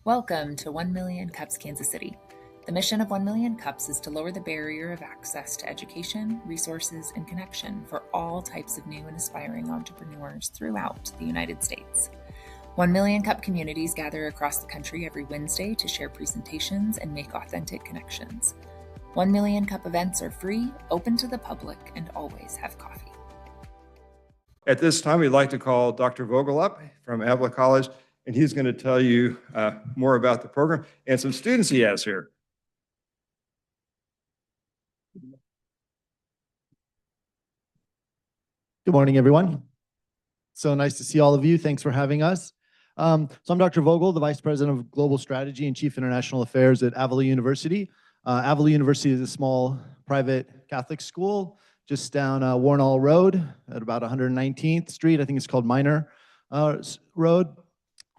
Welcome to 1 Million Cups Kansas City. The mission of 1 Million Cups is to lower the barrier of access to education, resources, and connection for all types of new and aspiring entrepreneurs throughout the United States. 1 Million Cup communities gather across the country every Wednesday to share presentations and make authentic connections. 1 Million Cup events are free, open to the public, and always have coffee. At this time, we'd like to call Dr. Vogel up from Avila College, and he's going to tell you more about the program and some students he has here. Good morning, everyone. So nice to see all of you. Thanks for having us. So I'm Dr. Vogel, the Vice President of Global Strategy and Chief International Affairs at Avila University. Avila University is a small private Catholic school just down Warnall Road at about 119th Street. I think it's called Minor Road.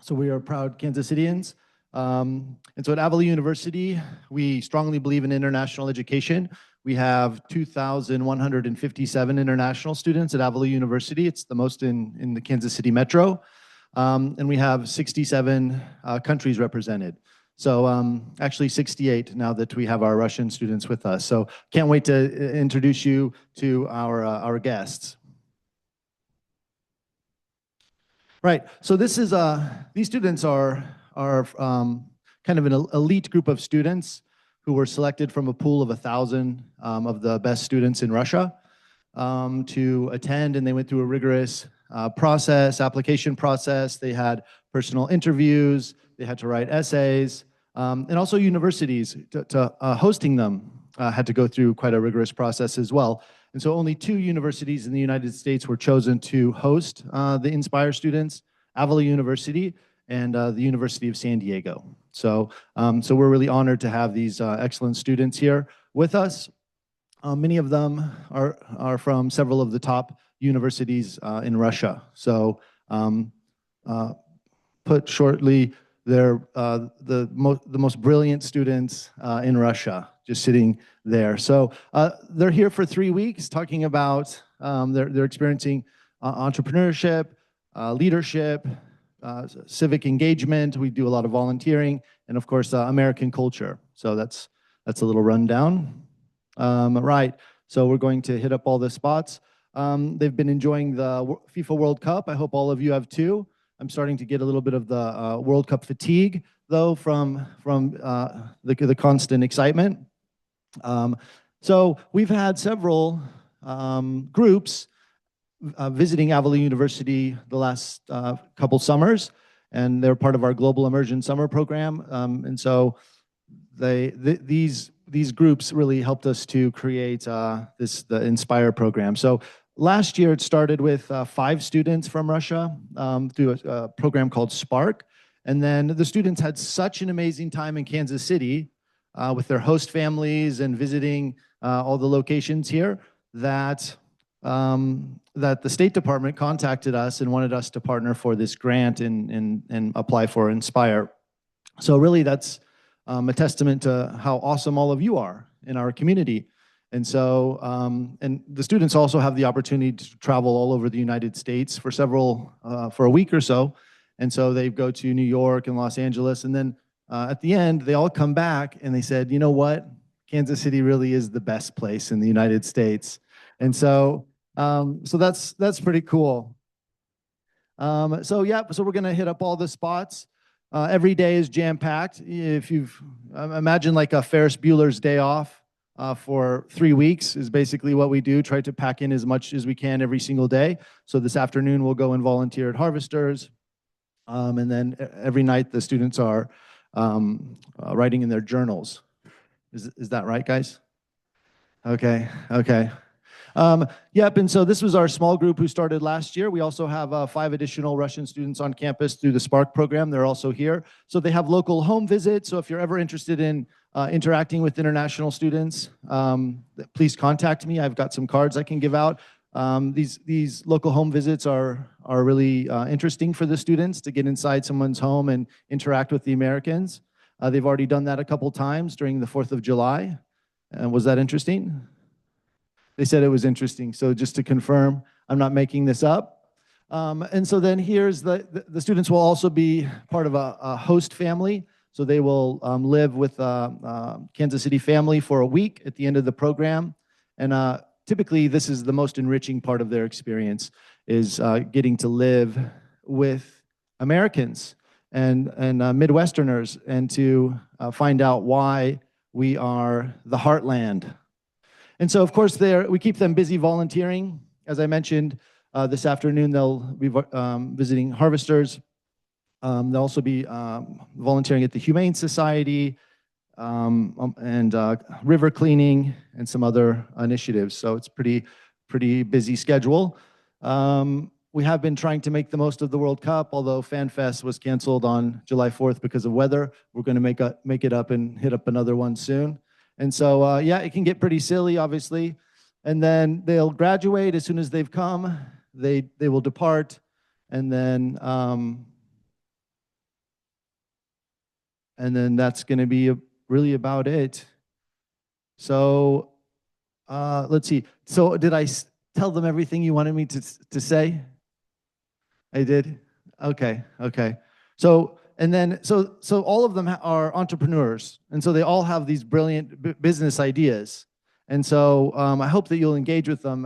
So we are proud Kansas Cityans. And so at Avila University, we strongly believe in international education. We have 2,157 international students at Avila University. It's the most in the Kansas City metro. And we have 67 countries represented. So actually 68 now that we have our Russian students with us. So can't wait to introduce you to our guests. Right, so this is, these students are kind of an elite group of students who were selected from a pool of 1,000 of the best students in Russia to attend, and they went through a rigorous application process. They had personal interviews, they had to write essays, and also universities hosting them had to go through quite a rigorous process as well. And so only 2 universities in the United States were chosen to host the INSPIRE students, Avila University and the University of San Diego. So, so we're really honored to have these excellent students here with us. Many of them are from several of the top universities in Russia. So put shortly, they're the most brilliant students in Russia, just sitting there. So they're here for 3 weeks talking about, they're experiencing entrepreneurship, leadership, civic engagement. We do a lot of volunteering, and of course, American culture. So that's a little rundown. Right, so we're going to hit up all the spots. They've been enjoying the FIFA World Cup. I hope all of you have too. I'm starting to get a little bit of the World Cup fatigue, though, from the constant excitement. So we've had several groups visiting Avila University the last couple summers, and they're part of our Global Immersion Summer Program. And so these groups really helped us to create the INSPIRE program. So last year, it started with 5 students from Russia through a program called Spark. And then the students had such an amazing time in Kansas City with their host families and visiting all the locations here that the State Department contacted us and wanted us to partner for this grant and apply for INSPIRE. So really, that's a testament to how awesome all of you are in our community. And so, and the students also have the opportunity to travel all over the United States for a week or so. And so they go to New York and Los Angeles. And then at the end, they all come back and they said, you know what? Kansas City really is the best place in the United States. And so, so that's pretty cool. So yeah, so we're going to hit up all the spots. Every day is jam-packed. If you've imagine like a Ferris Bueller's Day Off. For 3 weeks is basically what we do, try to pack in as much as we can every single day. So this afternoon we'll go and volunteer at Harvesters. And then every night the students are writing in their journals. Is that right, guys? Okay, okay. Yep, and so this was our small group who started last year. We also have 5 additional Russian students on campus through the Spark program. They're also here. So they have local home visits. So if you're ever interested in interacting with international students, please contact me. I've got some cards I can give out. These local home visits are really interesting for the students to get inside someone's home and interact with the Americans. They've already done that a couple times during the 4th of July. Was that interesting? They said it was interesting. So just to confirm, I'm not making this up. And so then here's the students will also be part of a host family. So they will live with Kansas City family for a week at the end of the program. And typically, this is the most enriching part of their experience, is getting to live with Americans and Midwesterners, and to find out why we are the heartland. And so, of course, we keep them busy volunteering. As I mentioned, this afternoon they'll be visiting harvesters. They'll also be volunteering at the Humane Society, and river cleaning and some other initiatives. So it's pretty busy schedule. We have been trying to make the most of the World Cup, although FanFest was canceled on July 4th because of weather. We're going to make it up and hit up another one soon. And so, yeah, it can get pretty silly, obviously. And then they'll graduate as soon as they've come. They will depart, and then that's going to be really about it. So let's see. So did I tell them everything you wanted me to say? I did? Okay. So all of them are entrepreneurs, and so they all have these brilliant business ideas. And so I hope that you'll engage with them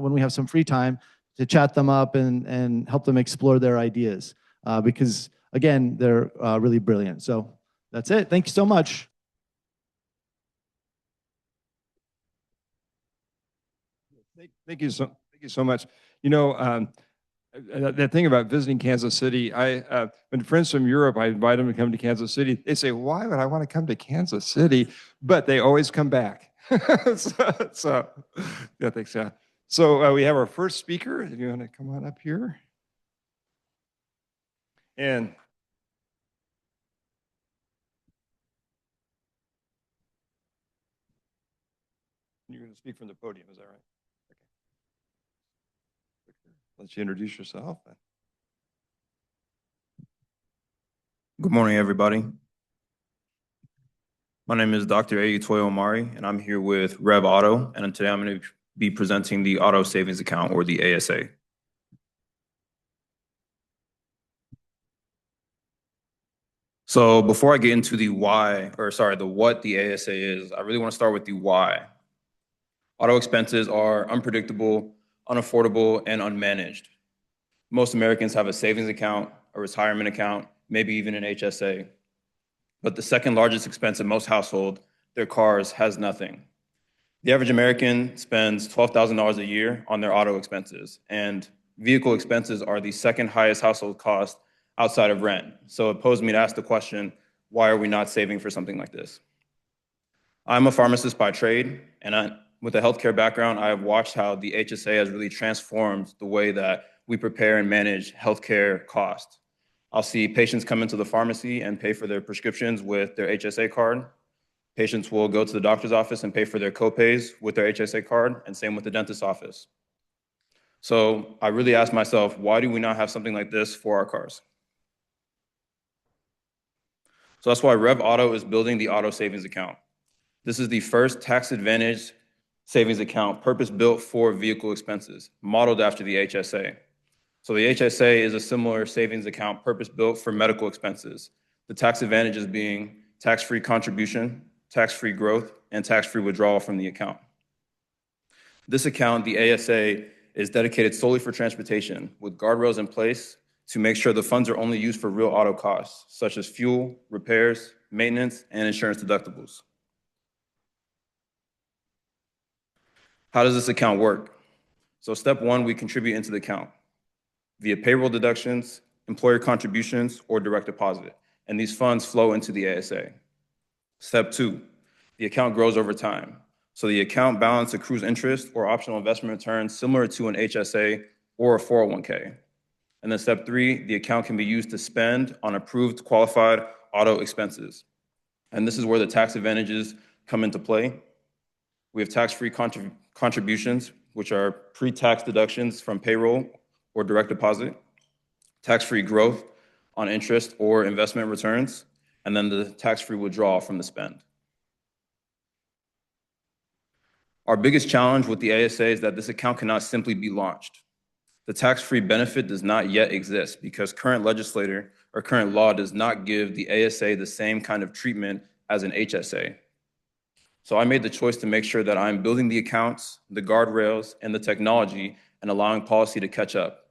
when we have some free time to chat them up and help them explore their ideas, because, again, they're really brilliant. So that's it. Thank you so much. Thank you so much. You know, that thing about visiting Kansas City, when friends from Europe, I invite them to come to Kansas City. They say, "Why would I want to come to Kansas City?" But they always come back. so yeah, thanks. Yeah. So we have our first speaker. If you want to come on up here, and you're going to speak from the podium. Is that right? Let you introduce yourself. Good morning, everybody. My name is Dr. Tuoyo Omare, and I'm here with Revv Auto, and today I'm going to be presenting the Auto Savings Account, or the ASA. So before I get into the what the ASA is, I really want to start with the why. Auto expenses are unpredictable, unaffordable, and unmanaged. Most Americans have a savings account, a retirement account, maybe even an HSA. But the second largest expense in most households, their cars, has nothing. The average American spends $12,000 a year on their auto expenses, and vehicle expenses are the second highest household cost outside of rent. So it posed me to ask the question, why are we not saving for something like this? I'm a pharmacist by trade, and with a healthcare background, I have watched how the HSA has really transformed the way that we prepare and manage healthcare costs. I'll see patients come into the pharmacy and pay for their prescriptions with their HSA card. Patients will go to the doctor's office and pay for their copays with their HSA card, and same with the dentist's office. So I really asked myself, why do we not have something like this for our cars? So that's why Revv Auto is building the Auto Savings Account. This is the first tax-advantaged savings account purpose-built for vehicle expenses, modeled after the HSA. So the HSA is a similar savings account purpose-built for medical expenses. The tax advantages being tax-free contribution, tax-free growth, and tax-free withdrawal from the account. This account, the ASA, is dedicated solely for transportation, with guardrails in place to make sure the funds are only used for real auto costs, such as fuel, repairs, maintenance, and insurance deductibles. How does this account work? So step one, we contribute into the account via payroll deductions, employer contributions, or direct deposit, and these funds flow into the ASA. Step two, the account grows over time. So the account balance accrues interest or optional investment returns similar to an HSA or a 401k. And then step three, the account can be used to spend on approved qualified auto expenses. And this is where the tax advantages come into play. We have tax-free contributions, which are pre-tax deductions from payroll or direct deposit, tax-free growth on interest or investment returns, and then the tax-free withdrawal from the spend. Our biggest challenge with the ASA is that this account cannot simply be launched. The tax-free benefit does not yet exist because current legislation or current law does not give the ASA the same kind of treatment as an HSA. So I made the choice to make sure that I'm building the accounts, the guardrails, and the technology, and allowing policy to catch up.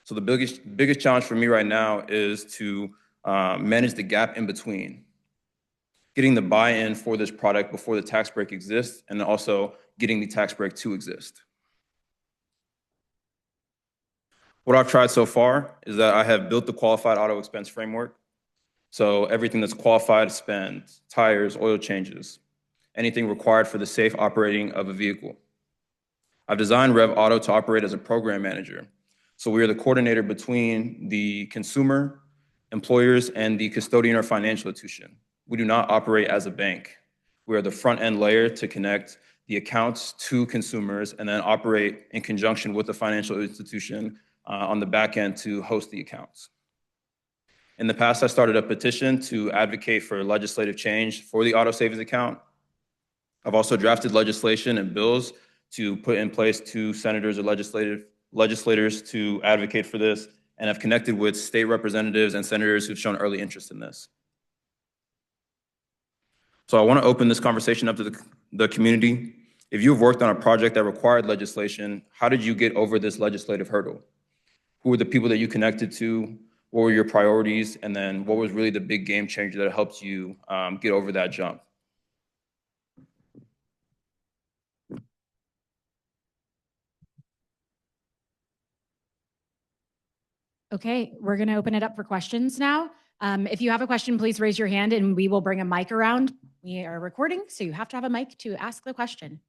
So the biggest challenge for me right now is to manage the gap in between, getting the buy-in for this product before the tax break exists, and also getting the tax break to exist. What I've tried so far is that I have built the qualified auto expense framework. So everything that's qualified spend, tires, oil changes, anything required for the safe operating of a vehicle. I've designed Revv Auto to operate as a program manager. So we are the coordinator between the consumer, employers, and the custodian or financial institution. We do not operate as a bank. We are the front-end layer to connect the accounts to consumers and then operate in conjunction with the financial institution on the back end to host the accounts. In the past, I started a petition to advocate for legislative change for the auto savings account. I've also drafted legislation and bills to put in place to senators or legislators to advocate for this, and I've connected with state representatives and senators who've shown early interest in this. So I want to open this conversation up to the community. If you've worked on a project that required legislation, how did you get over this legislative hurdle? Who were the people that you connected to? What were your priorities? And then what was really the big game changer that helped you get over that jump? Okay, we're going to open it up for questions now. If you have a question, please raise your hand and we will bring a mic around. We are recording, so you have to have a mic to ask the question.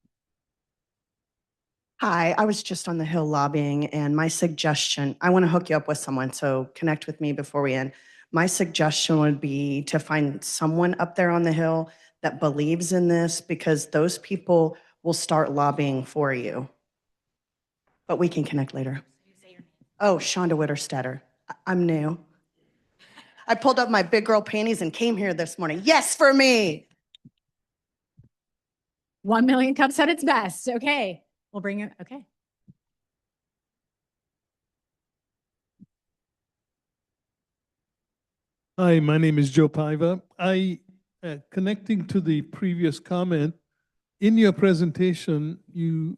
Hi, I was just on the Hill lobbying, and my suggestion, I want to hook you up with someone, so connect with me before we end. My suggestion would be to find someone up there on the Hill that believes in this, because those people will start lobbying for you. But we can connect later. Oh, Shonda Witterstetter. I'm new. I pulled up my big girl panties and came here this morning. Yes, for me. 1 million cups at its best. Okay, we'll bring it. Okay. Hi, my name is Joe Paiva. Connecting to the previous comment, in your presentation, you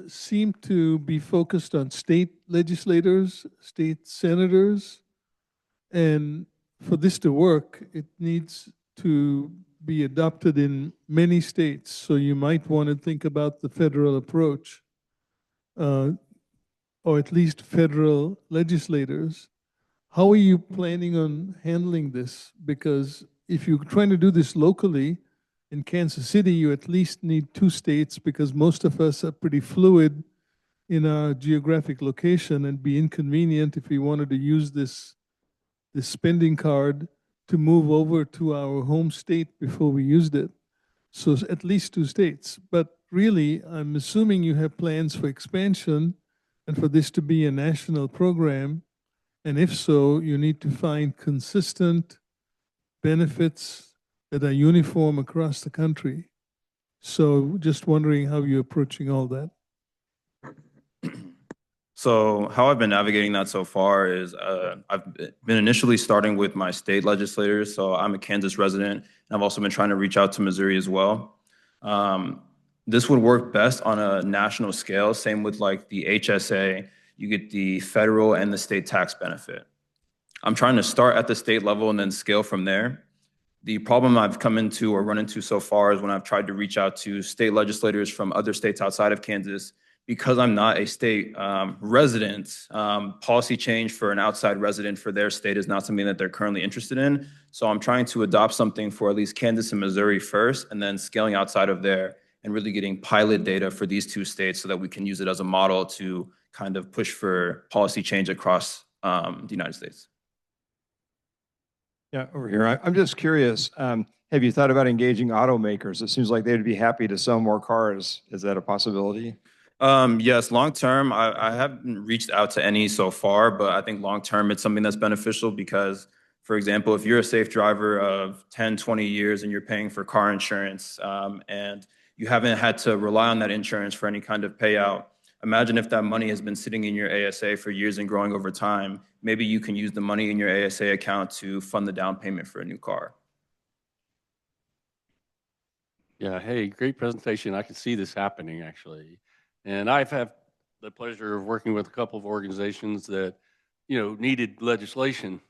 seem to be focused on state legislators, state senators, and for this to work, it needs to be adopted in many states. So you might want to think about the federal approach, or at least federal legislators. How are you planning on handling this? Because if you're trying to do this locally, in Kansas City, you at least need 2 states, because most of us are pretty fluid in our geographic location, and be inconvenient if we wanted to use this spending card to move over to our home state before we used it. So at least 2 states. But really, I'm assuming you have plans for expansion and for this to be a national program. And if so, you need to find consistent benefits that are uniform across the country. So just wondering how you're approaching all that. So how I've been navigating that so far is I've been initially starting with my state legislators. So I'm a Kansas resident, and I've also been trying to reach out to Missouri as well. This would work best on a national scale. Same with like the HSA, you get the federal and the state tax benefit. I'm trying to start at the state level and then scale from there. The problem I've come into or run into so far is when I've tried to reach out to state legislators from other states outside of Kansas, because I'm not a state resident, policy change for an outside resident for their state is not something that they're currently interested in. So I'm trying to adopt something for at least Kansas and Missouri first, and then scaling outside of there and really getting pilot data for these 2 states so that we can use it as a model to kind of push for policy change across the United States. Yeah, over here. I'm just curious, have you thought about engaging automakers? It seems like they'd be happy to sell more cars. Is that a possibility? Yes, long term, I haven't reached out to any so far, but I think long term it's something that's beneficial because, for example, if you're a safe driver of 10, 20 years and you're paying for car insurance and you haven't had to rely on that insurance for any kind of payout, Imagine if that money has been sitting in your ASA for years and growing over time. Maybe you can use the money in your ASA account to fund the down payment for a new car. Yeah, hey, great presentation. I can see this happening actually. And I've had the pleasure of working with a couple of organizations that, needed legislation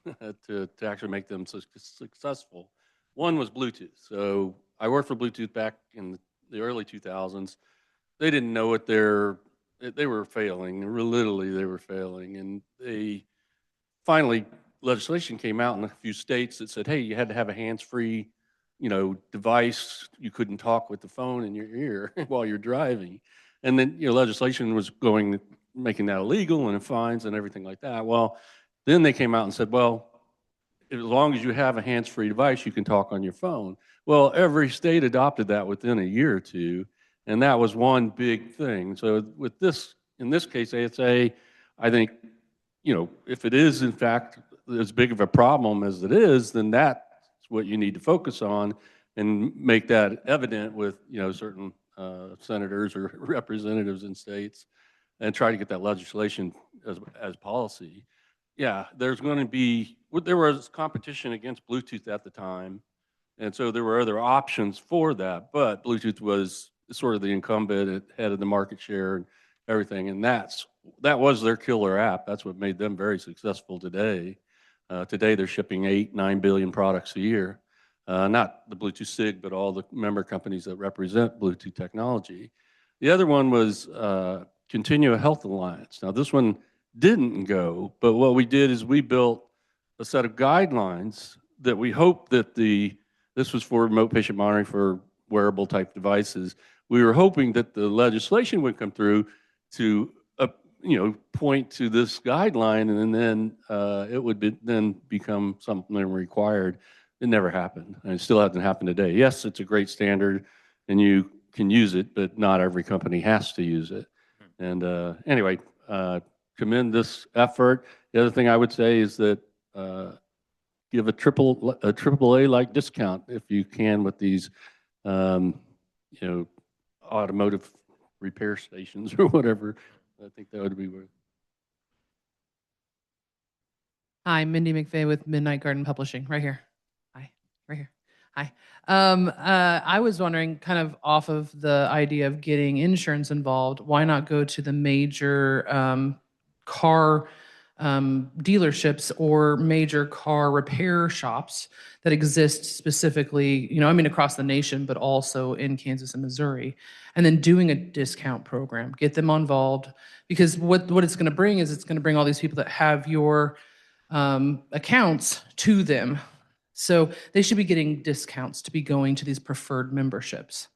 to actually make them successful. One was Bluetooth. So I worked for Bluetooth back in the early 2000s. They didn't know what they were failing. Literally, they were failing. And finally, legislation came out in a few states that said, hey, you had to have a hands-free device. You couldn't talk with the phone in your ear while you're driving. And then, legislation was making that illegal and fines and everything like that. Well, then they came out and said, well, as long as you have a hands-free device, you can talk on your phone. Well, every state adopted that within a year or two, and that was one big thing. So with this, in this case, ASA, I think, if it is in fact as big of a problem as it is, then that's what you need to focus on and make that evident with, certain senators or representatives in states and try to get that legislation as policy. Yeah, there was competition against Bluetooth at the time. And so there were other options for that, but Bluetooth was sort of the incumbent, head of the market share and everything. And that was their killer app. That's what made them very successful today. Today they're shipping 8-9 billion products a year. Not the Bluetooth SIG, but all the member companies that represent Bluetooth technology. The other one was Continua Health Alliance. Now this one didn't go, but what we did is we built a set of guidelines that we hope that this was for remote patient monitoring for wearable type devices. We were hoping that the legislation would come through to point to this guideline, and then it would then become something required. It never happened, and it still hasn't happened today. Yes, it's a great standard, and you can use it, but not every company has to use it. And anyway, commend this effort. The other thing I would say is that give a AAA like discount if you can with these, automotive repair stations or whatever. I think that would be worth. Hi, Mindy McVeigh with Midnight Garden Publishing, right here. Hi, right here. Hi. I was wondering, kind of off of the idea of getting insurance involved, why not go to the major car dealerships or major car repair shops that exist specifically, across the nation, but also in Kansas and Missouri, and then doing a discount program, get them involved, because what it's going to bring is it's going to bring all these people that have your accounts to them. So they should be getting discounts to be going to these preferred memberships.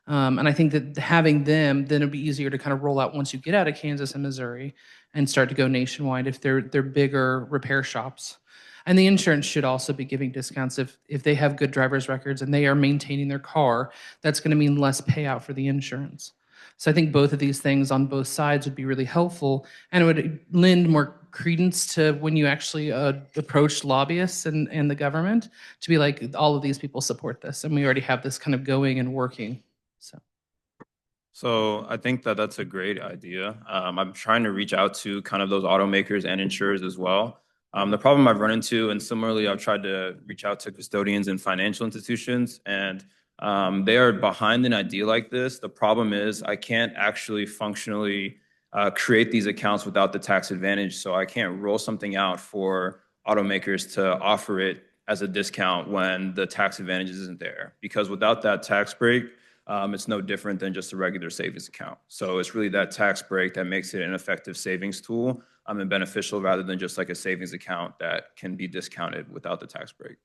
And I think that having them, then it'll be easier to kind of roll out once you get out of Kansas and Missouri and start to go nationwide if they're bigger repair shops. And the insurance should also be giving discounts if they have good driver's records and they are maintaining their car. That's going to mean less payout for the insurance. So I think both of these things on both sides would be really helpful, and it would lend more credence to when you actually approach lobbyists and the government to be like, all of these people support this, and we already have this kind of going and working. So I think that that's a great idea. I'm trying to reach out to kind of those automakers and insurers as well. The problem I've run into, and similarly, I've tried to reach out to custodians and financial institutions, and they are behind an idea like this. The problem is I can't actually functionally create these accounts without the tax advantage. So I can't roll something out for automakers to offer it as a discount when the tax advantage isn't there. Because without that tax break, it's no different than just a regular savings account. So it's really that tax break that makes it an effective savings tool and beneficial rather than just like a savings account that can be discounted without the tax break.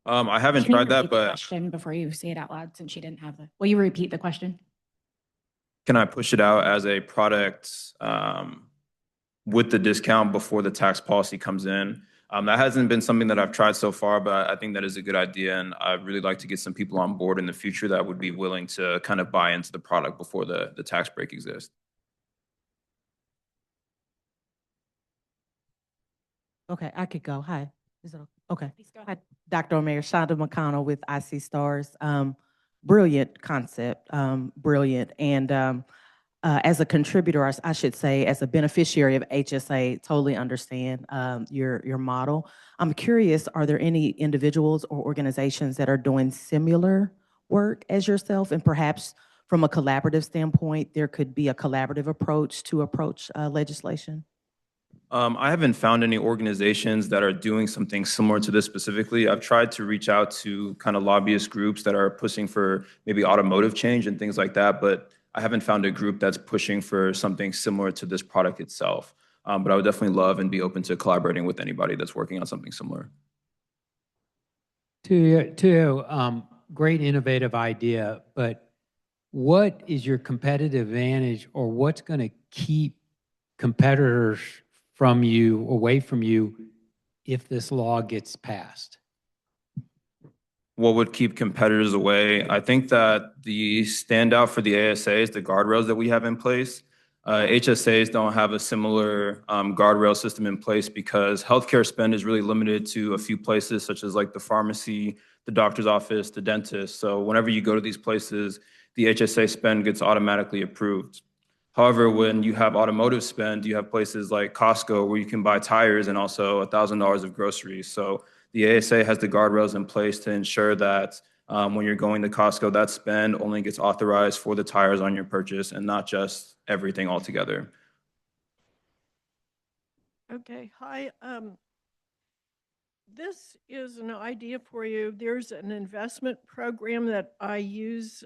I haven't Can you tried that, repeat the but question before you say it out loud, since you didn't have will you repeat the question? can I push it out as a product with the discount before the tax policy comes in? That hasn't been something that I've tried so far, but I think that is a good idea. And I'd really like to get some people on board in the future that would be willing to kind of buy into the product before the tax break exists. Okay, I could go. Hi, Is it okay? Please go Hi, ahead. Dr. Omare, Shonda McConnell with IC Stars. Brilliant concept, brilliant. And as a contributor, I should say, as a beneficiary of HSA, totally understand your model. I'm curious, are there any individuals or organizations that are doing similar work as yourself? And perhaps from a collaborative standpoint, there could be a collaborative approach to approach legislation? I haven't found any organizations that are doing something similar to this specifically. I've tried to reach out to kind of lobbyist groups that are pushing for maybe automotive change and things like that, but I haven't found a group that's pushing for something similar to this product itself. But I would definitely love and be open to collaborating with anybody that's working on something similar. Tuoyo, great innovative idea, but what is your competitive advantage, or what's going to keep competitors from you, away from you, if this law gets passed? What would keep competitors away? I think that the standout for the ASA is the guardrails that we have in place. HSAs don't have a similar guardrail system in place because healthcare spend is really limited to a few places, such as like the pharmacy, the doctor's office, the dentist. So whenever you go to these places, the HSA spend gets automatically approved. However, when you have automotive spend, you have places like Costco where you can buy tires and also $1,000 of groceries. So the ASA has the guardrails in place to ensure that when you're going to Costco, that spend only gets authorized for the tires on your purchase and not just everything altogether. Okay, hi. This is an idea for you. There's an investment program that I use.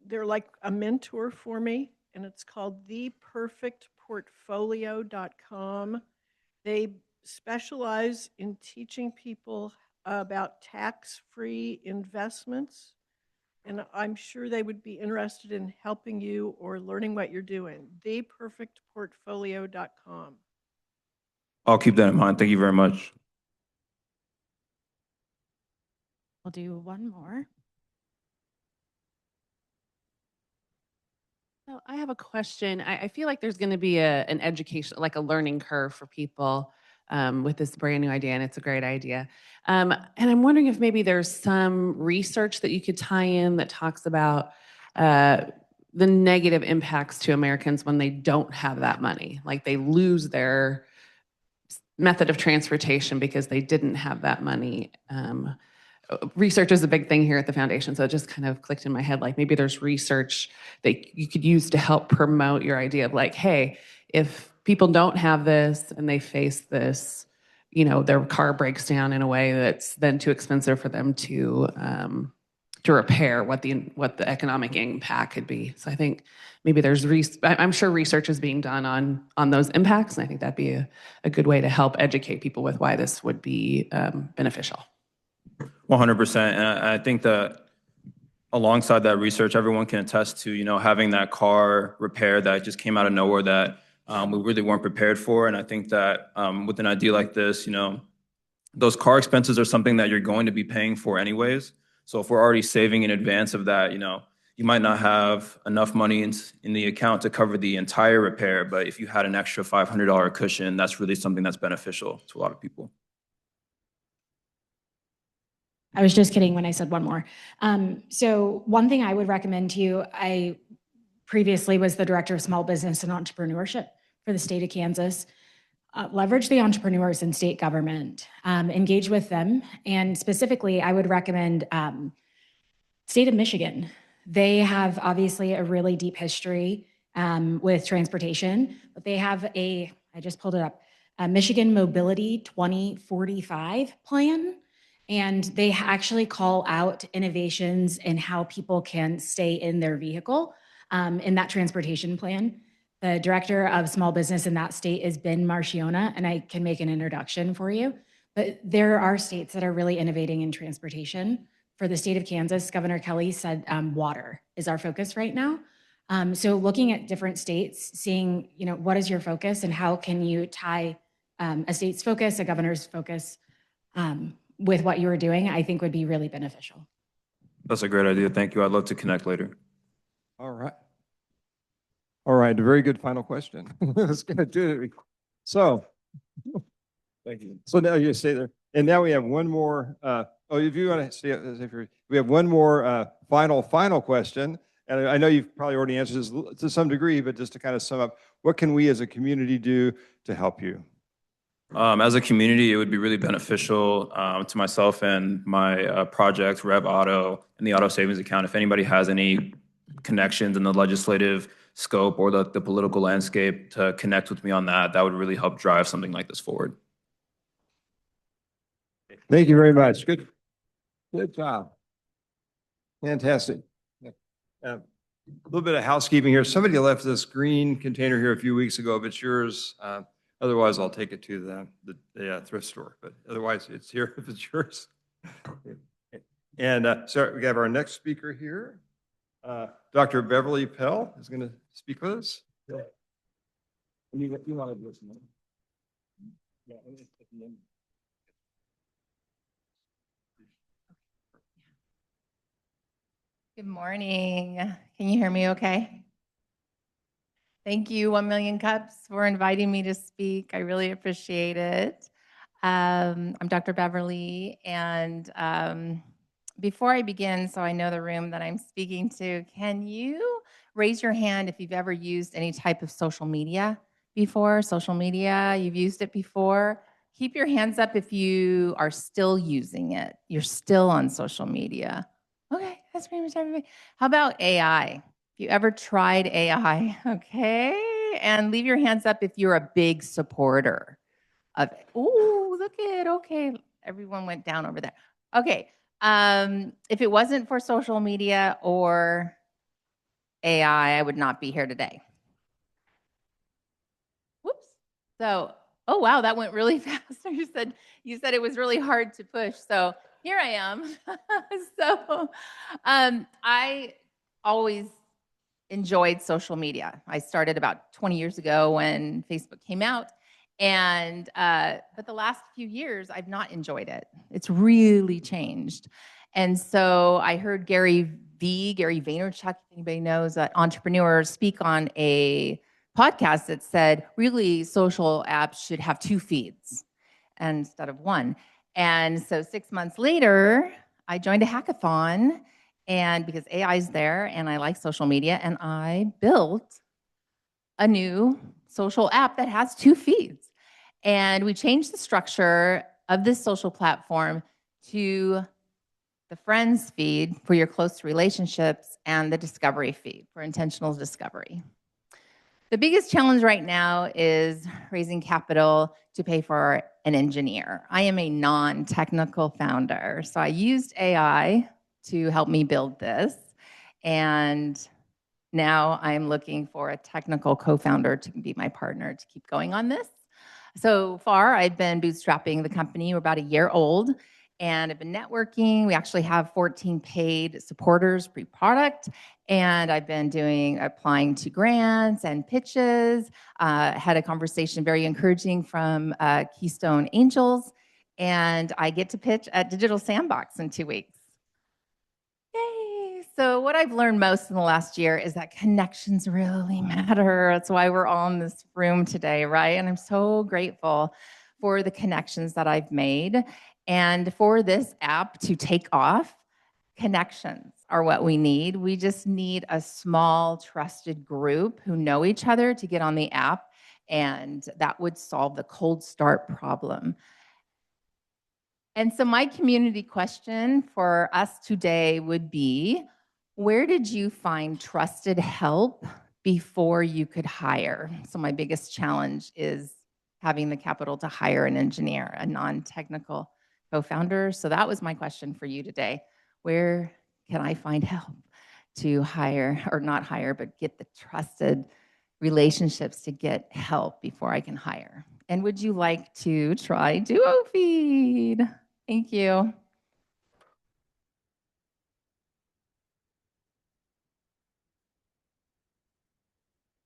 They're like a mentor for me, and it's called theperfectportfolio.com. They specialize in teaching people about tax-free investments, and I'm sure they would be interested in helping you or learning what you're doing. Theperfectportfolio.com. I'll keep that in mind. Thank you very much. We'll do one more. So I have a question. I feel like there's going to be an education, like a learning curve for people with this brand new idea, and it's a great idea. And I'm wondering if maybe there's some research that you could tie in that talks about the negative impacts to Americans when they don't have that money, like they lose their method of transportation because they didn't have that money. Research is a big thing here at the foundation, so it just kind of clicked in my head, like maybe there's research that you could use to help promote your idea of like, hey, if people don't have this and they face this, you know, their car breaks down in a way that's then too expensive for them to repair, what the economic impact could be. So I think maybe there's I'm sure research is being done on those impacts, and I think that'd be a good way to help educate people with why this would be beneficial. 100%. And I think that alongside that research, everyone can attest to, you know, having that car repair that just came out of nowhere that we really weren't prepared for. And I think that with an idea like this, you know, those car expenses are something that you're going to be paying for anyways. So if we're already saving in advance of that, you know, you might not have enough money in the account to cover the entire repair, but if you had an extra $500 cushion, that's really something that's beneficial to a lot of people. I was just kidding when I said one more. So one thing I would recommend to you, I previously was the director of small business and entrepreneurship for the state of Kansas. Leverage the entrepreneurs in state government, engage with them. And specifically, I would recommend state of Michigan. They have obviously a really deep history with transportation, but they have I just pulled it up, a Michigan Mobility 2045 plan. And they actually call out innovations in how people can stay in their vehicle in that transportation plan. The director of small business in that state is Ben Marciona, and I can make an introduction for you. But there are states that are really innovating in transportation. For the state of Kansas, Governor Kelly said water is our focus right now. So looking at different states, seeing, you know, what is your focus and how can you tie a state's focus, a governor's focus, with what you were doing, I think would be really beneficial. That's a great idea. Thank you. I'd love to connect later. All right. All right, a very good final question. Let's get to it. So, Thank you. So now you stay there. And now we have one more, if you want to stay, we have one more final question. And I know you've probably already answered this to some degree, but just to kind of sum up, what can we as a community do to help you? As a community, it would be really beneficial to myself and my project, Revv Auto, and the auto savings account. If anybody has any connections in the legislative scope or the political landscape to connect with me on that, that would really help drive something like this forward. Thank you very much. Good job. Fantastic. A little bit of housekeeping here. Somebody left this green container here a few weeks ago. If it's yours, otherwise I'll take it to the thrift store. But otherwise, it's here if it's yours. And so we have our next speaker here. Dr. Beverly Pell is going to speak with us. You want to listen? Yeah. Good morning. Can you hear me okay? Thank you, 1 Million Cups, for inviting me to speak. I really appreciate it. I'm Dr. Beverly, and before I begin, so I know the room that I'm speaking to, can you raise your hand if you've ever used any type of social media before? Social media, you've used it before? Keep your hands up if you are still using it. You're still on social media. Okay, that's pretty much everybody. How about AI? If you ever tried AI, okay? And leave your hands up if you're a big supporter of it. Ooh, look at, okay, everyone went down over there. Okay, if it wasn't for social media or AI, I would not be here today. Whoops. So, oh wow, that went really fast. You said it was really hard to push. So here I am. So I always enjoyed social media. I started about 20 years ago when Facebook came out. And but the last few years, I've not enjoyed it. It's really changed. And so I heard Gary Vaynerchuk, if anybody knows, entrepreneurs, speak on a podcast that said, really, social apps should have 2 feeds instead of 1. And so 6 months later, I joined a hackathon, and because AI is there and I like social media, and I built a new social app that has 2 feeds. And we changed the structure of this social platform to the friends feed for your close relationships and the discovery feed for intentional discovery. The biggest challenge right now is raising capital to pay for an engineer. I am a non-technical founder, so I used AI to help me build this. And now I'm looking for a technical co-founder to be my partner to keep going on this. So far, I've been bootstrapping the company. We're about a year old, and I've been networking. We actually have 14 paid supporters pre-product, and I've been applying to grants and pitches. Had a conversation very encouraging from Keystone Angels, and I get to pitch at Digital Sandbox in 2 weeks. Yay! So what I've learned most in the last year is that connections really matter. That's why we're all in this room today, right? And I'm so grateful for the connections that I've made. And for this app to take off, connections are what we need. We just need a small, trusted group who know each other to get on the app, and that would solve the cold start problem. And so my community question for us today would be, where did you find trusted help before you could hire? So my biggest challenge is having the capital to hire an engineer, a non-technical co-founder. So that was my question for you today. Where can I find help to hire, or not hire, but get the trusted relationships to get help before I can hire? And would you like to try DuoFeed? Thank you.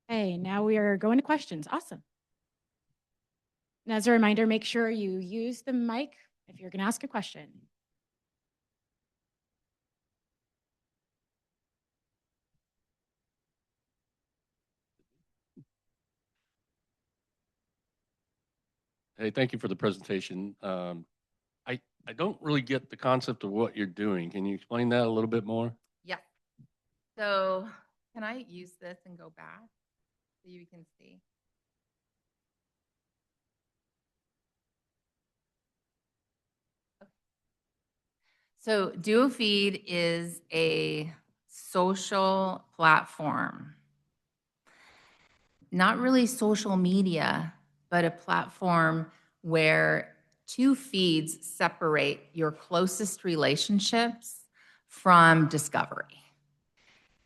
Hey, now we are going to questions. Awesome. And as a reminder, make sure you use the mic if you're going to ask a question. Hey, thank you for the presentation. I don't really get the concept of what you're doing. Can you explain that a little bit more? Yeah. So can I use this and go back so you can see? So DuoFeed is a social platform. Not really social media, but a platform where two feeds separate your closest relationships from discovery.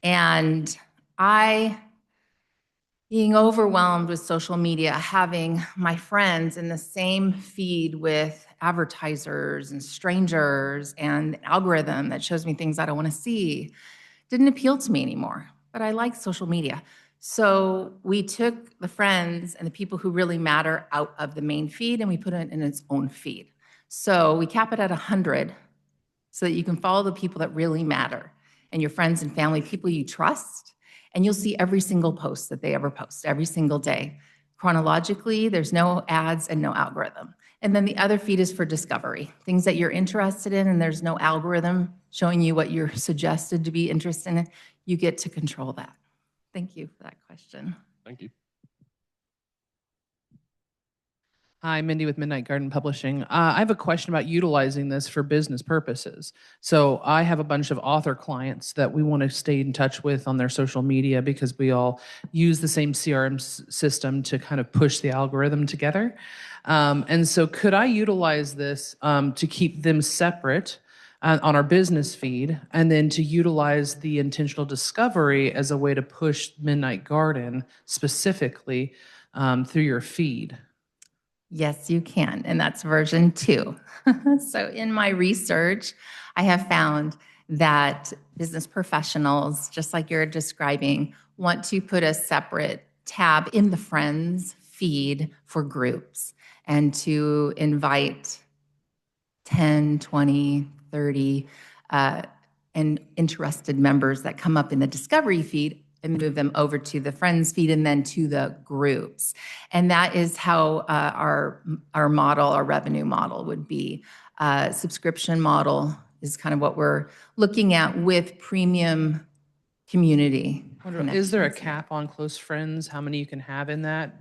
And being overwhelmed with social media, having my friends in the same feed with advertisers and strangers and an algorithm that shows me things I don't want to see, didn't appeal to me anymore. But I like social media. So we took the friends and the people who really matter out of the main feed and we put it in its own feed. So we cap it at 100 so that you can follow the people that really matter and your friends and family, people you trust, and you'll see every single post that they ever post every single day. Chronologically, there's no ads and no algorithm. And then the other feed is for discovery, things that you're interested in, and there's no algorithm showing you what you're suggested to be interested in. You get to control that. Thank you for that question. Thank you. Hi, Mindy with Midnight Garden Publishing. I have a question about utilizing this for business purposes. So I have a bunch of author clients that we want to stay in touch with on their social media because we all use the same CRM system to kind of push the algorithm together. And so could I utilize this to keep them separate on our business feed, and then to utilize the intentional discovery as a way to push Midnight Garden specifically through your feed? Yes, you can, and that's version 2. So in my research, I have found that business professionals, just like you're describing, want to put a separate tab in the friends feed for groups and to invite 10, 20, 30 and interested members that come up in the discovery feed and move them over to the friends feed and then to the groups. And that is how our model, our revenue model would be. Subscription model is kind of what we're looking at with premium community. Is there a connections. cap on close friends? How many you can have in that?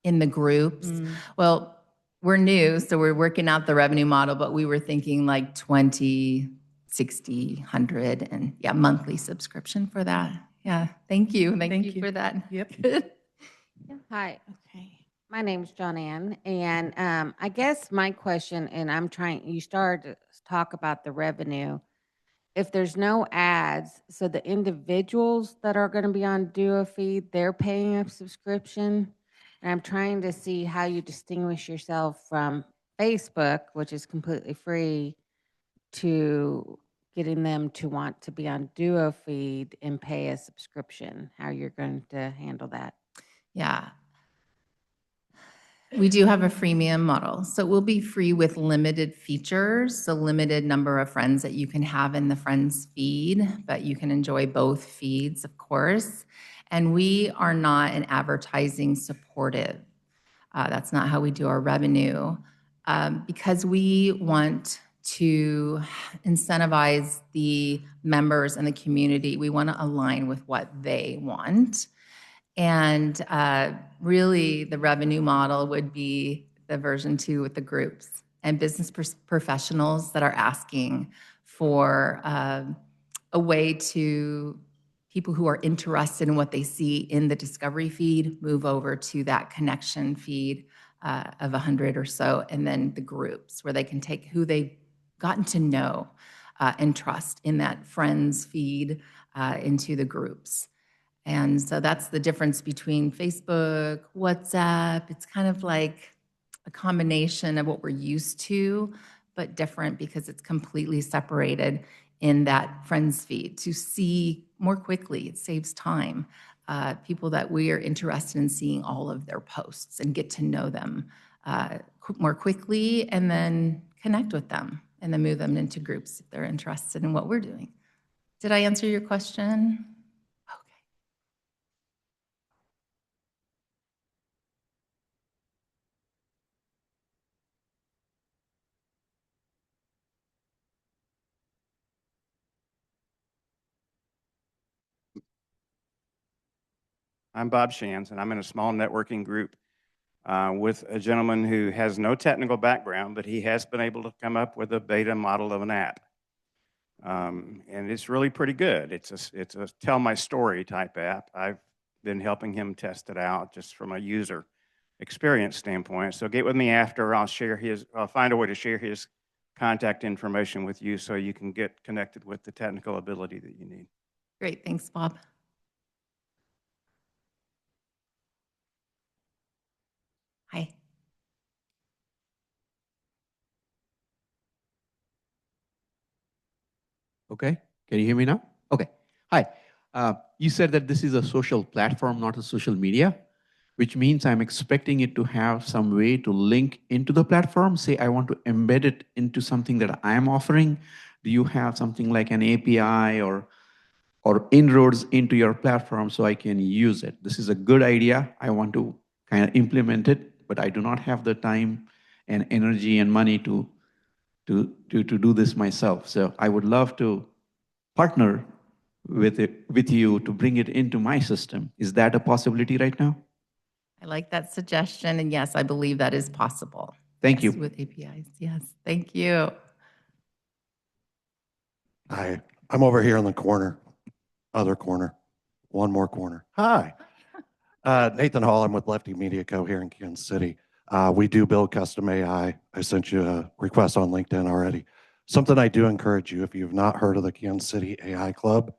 In the groups? Well, we're new, so we're working out the revenue model, but we were thinking like 20, 60, 100, and yeah, monthly subscription for that. Yeah, thank you. Thank you for that. Yep. Hi. Okay. My name's John Ann, and I guess my question, and you started to talk about the revenue. If there's no ads, so the individuals that are going to be on DuoFeed, they're paying a subscription. And I'm trying to see how you distinguish yourself from Facebook, which is completely free, to getting them to want to be on DuoFeed and pay a subscription, how you're going to handle that. Yeah. We do have a freemium model. So it will be free with limited features, so limited number of friends that you can have in the friends feed, but you can enjoy both feeds, of course. And we are not an advertising supportive. That's not how we do our revenue. Because we want to incentivize the members and the community, we want to align with what they want. And really, the revenue model would be the version 2 with the groups and business professionals that are asking for a way to people who are interested in what they see in the discovery feed move over to that connection feed of 100 or so, and then the groups where they can take who they've gotten to know and trust in that friends feed into the groups. And so that's the difference between Facebook, WhatsApp. It's kind of like a combination of what we're used to, but different because it's completely separated in that friends feed to see more quickly. It saves time. People that we are interested in seeing all of their posts and get to know them more quickly, and then connect with them and then move them into groups if they're interested in what we're doing. Did I answer your question? I'm Bob Shans, and I'm in a small networking group with a gentleman who has no technical background, but he has been able to come up with a beta model of an app. And it's really pretty good. It's a tell my story type app. I've been helping him test it out just from a user experience standpoint. So get with me after. I'll find a way to share his contact information with you so you can get connected with the technical ability that you need. Great, thanks, Bob. Hi. Okay, can you hear me now? Okay, hi. You said that this is a social platform, not a social media, which means I'm expecting it to have some way to link into the platform. Say I want to embed it into something that I'm offering. Do you have something like an API or inroads into your platform so I can use it? This is a good idea. I want to kind of implement it, but I do not have the time and energy and money to do this myself. So I would love to partner with you to bring it into my system. Is that a possibility right now? I like that suggestion, and yes, I believe that is possible. Thank Yes, you. with APIs, yes, thank you. Hi, I'm over here in the corner, other corner, one more corner. Hi, Nathan Hall. I'm with Lefty Media Co. here in Kansas City. We do build custom AI. I sent you a request on LinkedIn already. Something I do encourage you, if you've not heard of the Kansas City AI Club,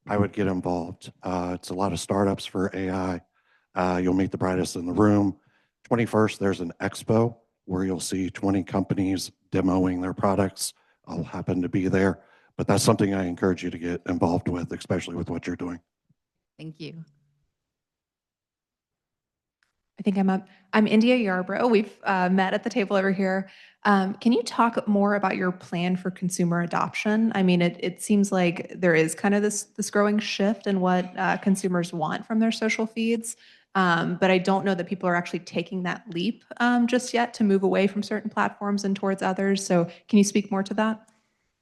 I would get involved. It's a lot of startups for AI. You'll meet the brightest in the room. 21st, there's an expo where you'll see 20 companies demoing their products. I'll happen to be there, but that's something I encourage you to get involved with, especially with what you're doing. Thank you. I think I'm up. I'm India Yarbrough. We've met at the table over here. Can you talk more about your plan for consumer adoption? I mean, it seems like there is kind of this growing shift in what consumers want from their social feeds, but I don't know that people are actually taking that leap just yet to move away from certain platforms and towards others. So can you speak more to that?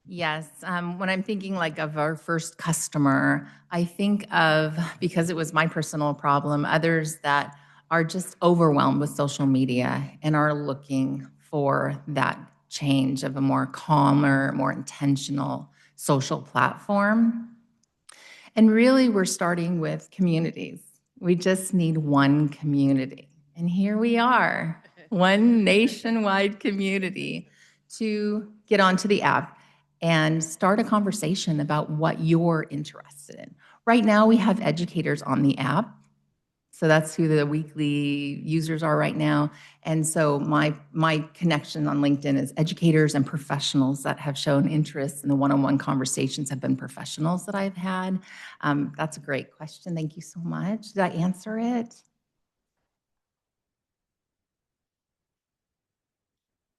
Yes, when I'm thinking like of our first customer, I think of, because it was my personal problem, others that are just overwhelmed with social media and are looking for that change of a more calmer, more intentional social platform. And really, we're starting with communities. We just need one community. And here we are, one nationwide community to get onto the app and start a conversation about what you're interested in. Right now, we have educators on the app. So that's who the weekly users are right now. And so my connection on LinkedIn is educators and professionals that have shown interest in the one-on-one conversations have been professionals that I've had. That's a great question. Thank you so much. Did I answer it?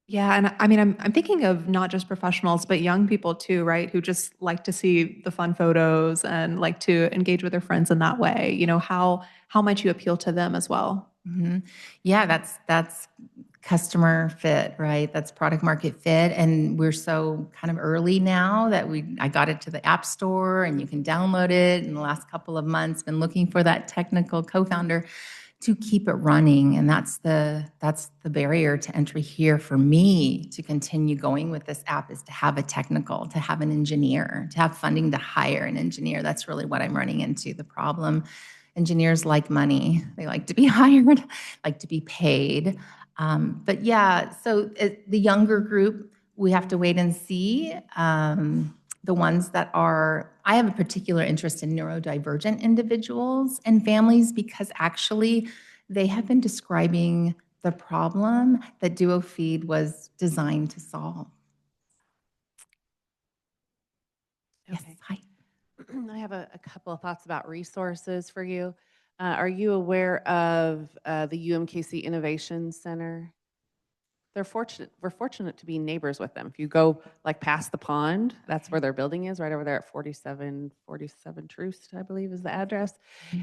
Yeah, and I mean, I'm thinking of not just professionals, but young people too, right? Who just like to see the fun photos and like to engage with their friends in that way. You know, how might you appeal to them as well? Mm-hmm. Yeah, that's customer fit, right? That's product market fit. And we're so kind of early now that I got it to the App Store and you can download it in the last couple of months, been looking for that technical co-founder to keep it running. And that's the barrier to entry here for me to continue going with this app, is to have a technical, to have an engineer, to have funding to hire an engineer. That's really what I'm running into, the problem. Engineers like money. They like to be hired, like to be paid. But yeah, so the younger group, we have to wait and see. The ones that are, I have a particular interest in neurodivergent individuals and families, because actually they have been describing the problem that DuoFeed was designed to solve. Okay. Yes, hi. I have a couple of thoughts about resources for you. Are you aware of the UMKC Innovation Center? We're fortunate to be neighbors with them. If you go like past the pond, that's where their building is, right over there at 47 Troost, I believe is the address.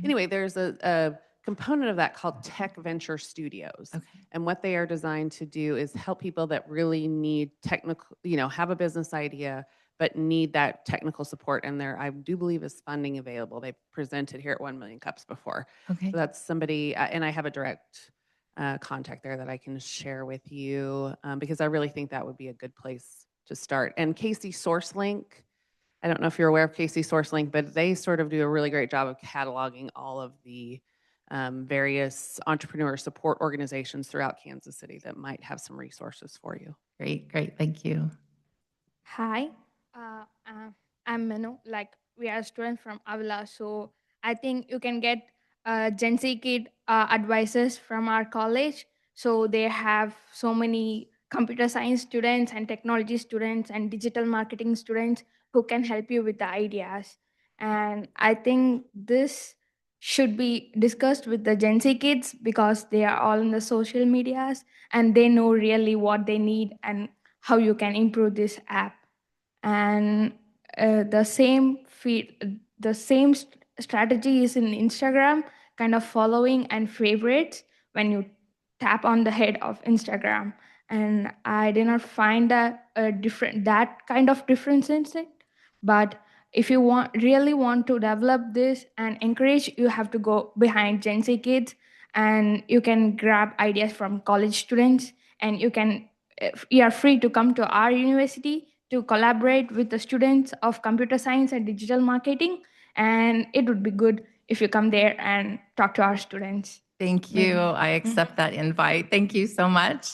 Anyway, there's a component of that called Tech Venture Studios. Okay. And what they are designed to do is help people that really need technical, have a business idea, but need that technical support. And there, I do believe, is funding available. They presented here at 1 Million Cups before. Okay. So that's somebody, and I have a direct contact there that I can share with you because I really think that would be a good place to start. And Casey SourceLink, I don't know if you're aware of Casey SourceLink, but they sort of do a really great job of cataloging all of the various entrepreneur support organizations throughout Kansas City that might have some resources for you. Great, great. Thank you. Hi, I'm Manu. Like, we are students from Avila, so I think you can get Gen Z kid advisors from our college. So they have so many computer science students and technology students and digital marketing students who can help you with the ideas. And I think this should be discussed with the Gen Z kids because they are all in the social medias and they know really what they need and how you can improve this app. And the same feed, the same strategy is in Instagram, kind of following and favorites when you tap on the head of Instagram. And I did not find that kind of difference in it. But if you really want to develop this and encourage, you have to go behind Gen Z kids, and you can grab ideas from college students, and you are free to come to our university to collaborate with the students of computer science and digital marketing. And it would be good if you come there and talk to our students. Thank you. I accept that invite. Thank you so much.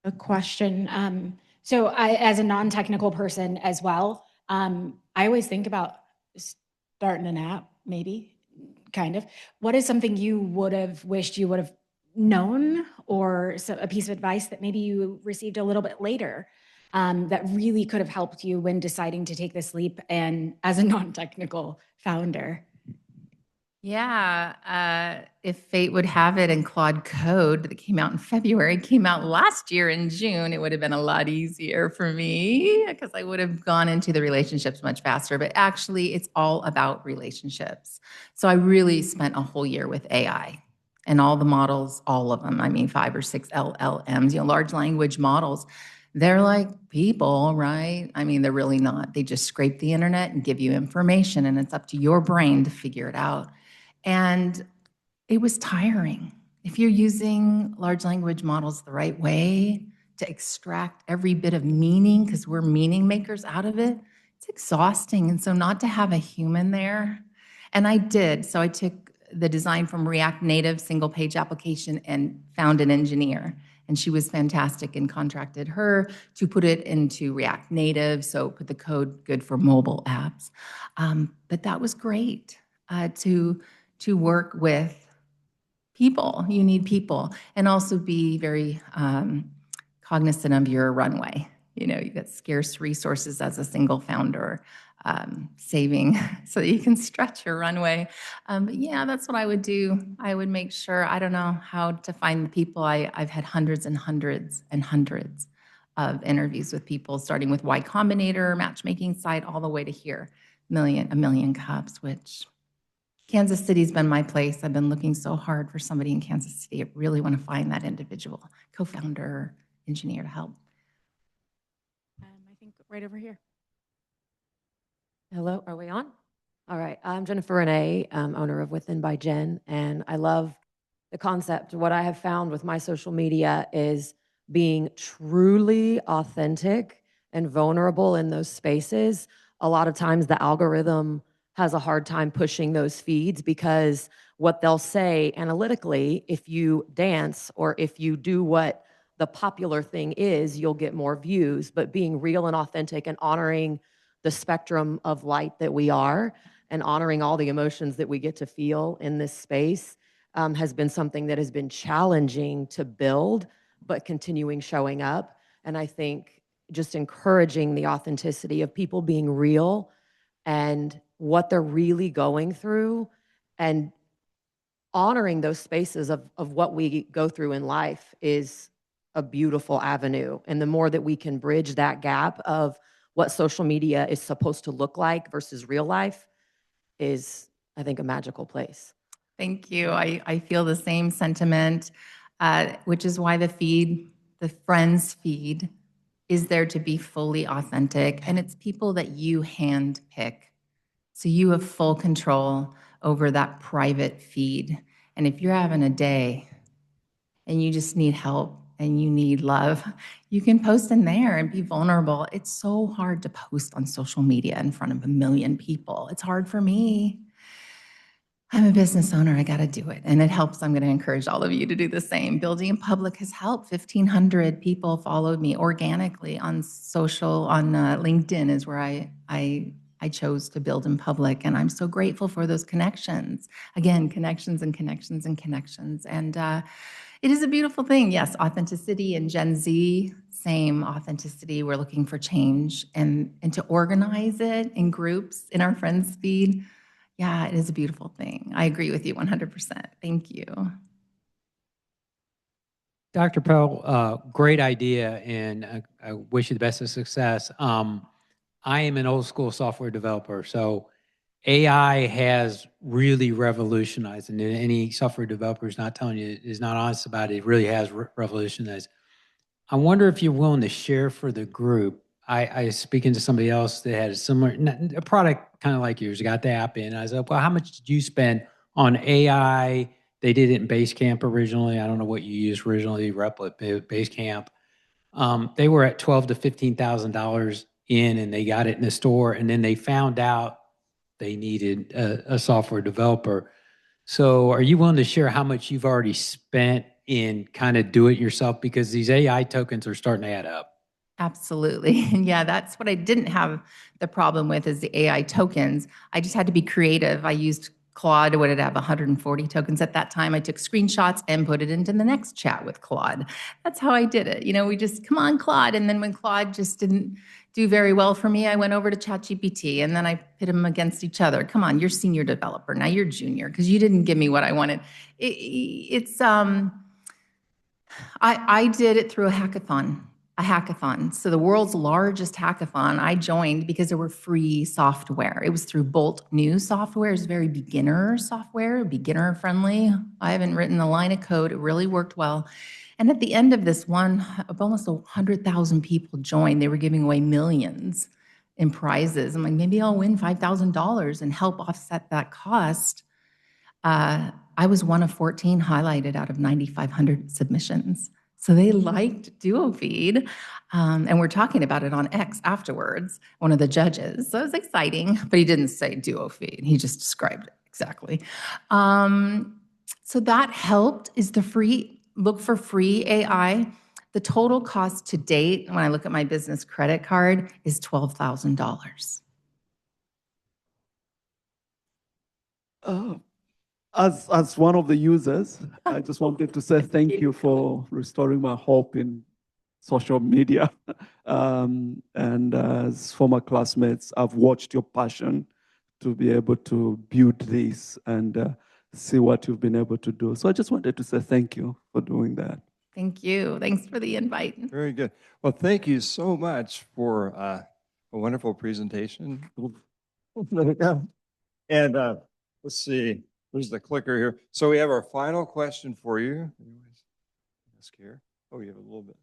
A question. So as a non-technical person as well, I always think about starting an app, maybe, kind of. What is something you would have wished you would have known, or a piece of advice that maybe you received a little bit later that really could have helped you when deciding to take this leap and as a non-technical founder? Yeah, if fate would have it, and Claude Code that came out in February came out last year in June, it would have been a lot easier for me because I would have gone into the relationships much faster. But actually, it's all about relationships. So I really spent a whole year with AI and all the models, all of them. I mean, 5 or 6 LLMs, large language models. They're like people, right? I mean, they're really not. They just scrape the internet and give you information, and it's up to your brain to figure it out. And it was tiring. If you're using large language models the right way to extract every bit of meaning, because we're meaning makers out of it, it's exhausting. And so not to have a human there, and I did. So I took the design from React Native single page application and found an engineer. And she was fantastic and contracted her to put it into React Native, so put the code good for mobile apps. But that was great to work with people. You need people, and also be very cognizant of your runway. You've got scarce resources as a single founder, saving so that you can stretch your runway. But yeah, that's what I would do. I would make sure, I don't know how to find the people. I've had hundreds and hundreds and hundreds of interviews with people, starting with Y Combinator, matchmaking site, all the way to here, a million cups, which Kansas City's been my place. I've been looking so hard for somebody in Kansas City. I really want to find that individual, co-founder, engineer to help. I think right over here. Hello, are we on? All right, I'm Jennifer Renee, owner of Within by Jen, and I love the concept. What I have found with my social media is being truly authentic and vulnerable in those spaces. A lot of times the algorithm has a hard time pushing those feeds because what they'll say analytically, if you dance or if you do what the popular thing is, you'll get more views. But being real and authentic and honoring the spectrum of light that we are and honoring all the emotions that we get to feel in this space has been something that has been challenging to build, but continuing showing up. And I think just encouraging the authenticity of people being real and what they're really going through, and honoring those spaces of what we go through in life is a beautiful avenue. And the more that we can bridge that gap of what social media is supposed to look like versus real life is, I think, a magical place. Thank you. I feel the same sentiment. which is why the friends feed, is there to be fully authentic, and it's people that you hand pick. So you have full control over that private feed. And if you're having a day and you just need help and you need love, you can post in there and be vulnerable. It's so hard to post on social media in front of a million people. It's hard for me. I'm a business owner, I gotta do it. And it helps, I'm gonna encourage all of you to do the same. Building in public has helped. 1,500 people followed me organically on social, on LinkedIn is where I chose to build in public. And I'm so grateful for those connections. Again, connections and connections and connections. And it is a beautiful thing. Yes, authenticity and Gen Z, same authenticity. We're looking for change and to organize it in groups in our friends feed. Yeah, it is a beautiful thing. I agree with you 100%. Thank you. Dr. Pell, great idea, and I wish you the best of success. I am an old school software developer, so AI has really revolutionized, and any software developer is not telling you, is not honest about it, it really has revolutionized. I wonder if you're willing to share for the group. I was speaking to somebody else that had a similar, a product kind of like yours, got the app in. I was like, well, how much did you spend on AI? They did it in Basecamp originally. I don't know what you used originally, Replit, Basecamp. They were at $12,000 to $15,000 in, and they got it in the store, and then they found out they needed a software developer. So are you willing to share how much you've already spent in kind of do it yourself? Because these AI tokens are starting to add up. Absolutely. And yeah, that's what I didn't have the problem with is the AI tokens. I just had to be creative. I used Claude. What did it have? 140 tokens at that time. I took screenshots and put it into the next chat with Claude. That's how I did it. You know, we just, come on, Claude. And then when Claude just didn't do very well for me, I went over to ChatGPT and then I pit them against each other. Come on, you're senior developer. Now you're junior because you didn't give me what I wanted. I did it through a hackathon. So the world's largest hackathon, I joined because there were free software. It was through Bolt New software. It's very beginner software, beginner friendly. I haven't written a line of code. It really worked well. And at the end of this one, almost 100,000 people joined. They were giving away millions in prizes. I'm like, maybe I'll win $5,000 and help offset that cost. I was one of 14 highlighted out of 9,500 submissions. So they liked DuoFeed, and we're talking about it on X afterwards, one of the judges. So it was exciting, but he didn't say DuoFeed. He just described it exactly. So that helped, is the free, look for free AI. The total cost to date, when I look at my business credit card, is $12,000. As one of the users, I just wanted to say thank you for restoring my hope in social media. And as former classmates, I've watched your passion to be able to build this and see what you've been able to do. So I just wanted to say thank you for doing that. Thank you. Thanks for the invite. Very good. Well, thank you so much for a wonderful presentation. And let's see. There's the clicker here. So we have our final question for you. Ask here. Oh, you have a little bit.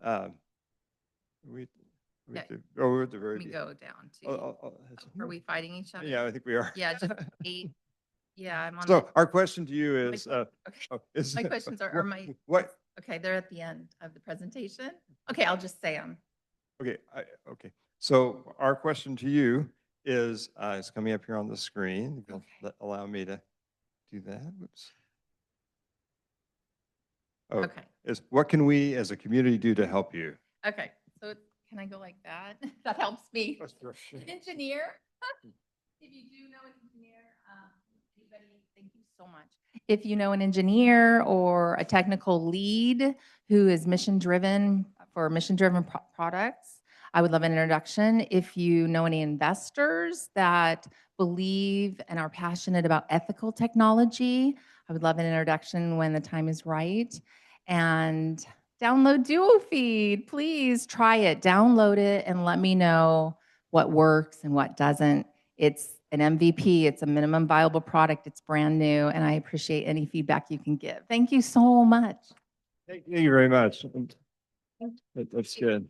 Yeah. We're at the very Let me go down to. Are we fighting each other? Yeah, I think we are. Yeah, just 8. Yeah, I'm on. So our question to you is. My questions are my. What? Okay, they're at the end of the presentation. Okay, I'll just say them. Okay. Okay. So our question to you is it's coming up here on the screen. You'll allow me to do that. Whoops. Oh, okay. Is what can we as a community do to help you? Okay. So can I go like that? That helps me. Engineer. If you do know an engineer, anybody, thank you so much. If you know an engineer or a technical lead who is mission-driven for mission-driven products, I would love an introduction. If you know any investors that believe and are passionate about ethical technology, I would love an introduction when the time is right. And download DuoFeed. Please try it. Download it and let me know what works and what doesn't. It's an MVP. It's a minimum viable product. It's brand new, and I appreciate any feedback you can give. Thank you so much. Thank you very much. That's good.